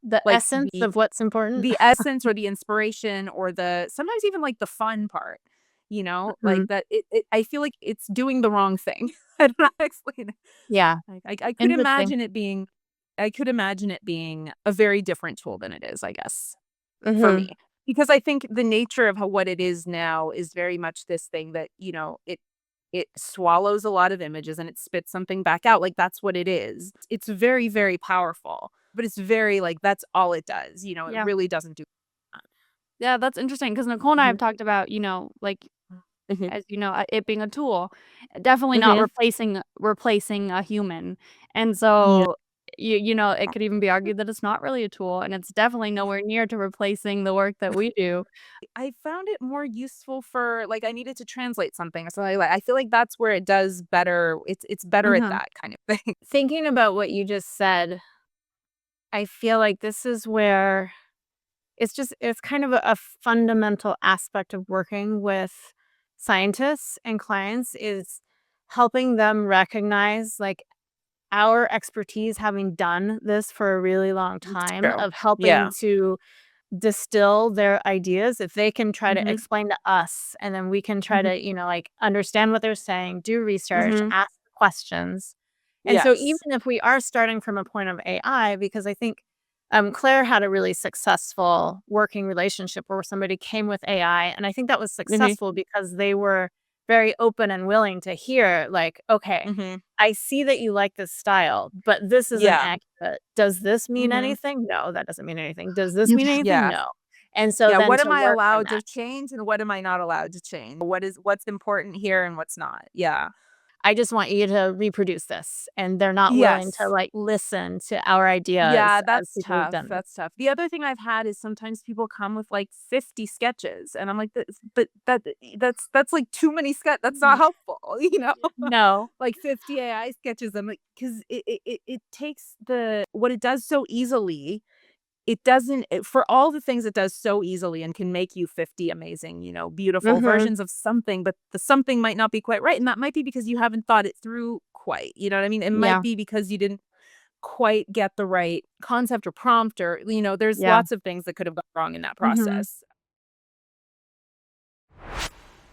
The like essence of what's important? the essence or the inspiration or the sometimes even like the fun part, like Mhm. that I feel like it's doing the wrong thing. I don't know how to explain it. Yeah. Like I could Interesting. imagine it being a very different tool than it is, I guess, for Mhm. me. Because I think the nature of what it is now is very much this thing that, it swallows a lot of images and it spits something back out. Like that's what it is. It's very, very powerful, but it's very like that's all it does. It Yeah. really doesn't do that. Yeah, that's interesting because Nicole and I have Mhm. talked about, like, Mhm. as you know, it being a tool, definitely not Mhm. replacing a human. And Yeah. so, it could even be argued that it's not really a tool, and it's definitely nowhere near to replacing the work that we do. I found it more useful for like I needed to translate something or something like I feel like that's where it does better. It's better at Mhm. that kind of thing. Thinking about what you just said, I feel like this is where it's kind of a fundamental aspect of working with scientists and clients is helping them recognize, like, our expertise having done this for a really long It's time true. of helping Yeah. to distill their ideas. If they can try to Mhm. explain to us, and then we can try Mhm. to, like, understand what they're saying, do research, Mhm. ask questions. And so even Yes. if we are starting from a point of AI, because I think, Claire had a really successful working relationship where somebody came with AI, and I think that was Mhm. successful because they were very open and willing to hear, like, "Okay, Mhm. I see that you like this style, but this isn't Yeah. accurate. Does this mean Mhm. anything? No, that doesn't mean anything. Does this mean anything? Yeah. No." And so Yeah, then what to am I work from allowed that. to change and what am I not allowed to change? What's important here and what's not? Yeah. I just want you to reproduce this, and they're not willing to, Yes. like, listen to our ideas Yeah, as people who've done this. that's tough. The other thing I've had is sometimes people come with, like, 50 sketches, and I'm like, "This but that's, like, too many that's not Mhm. helpful," you know? No. Like, 50 AI sketches, I'm like, because it takes what it does so easily, it doesn't for all the things it does so easily and can make you 50 amazing, beautiful Mhm. versions of something, but the something might not be quite right, and that might be because you haven't thought it through quite, you know what I mean? It might Yeah. be because you didn't quite get the right concept or prompt or, there's Yeah. lots of things that could have gone wrong in that Mhm. process.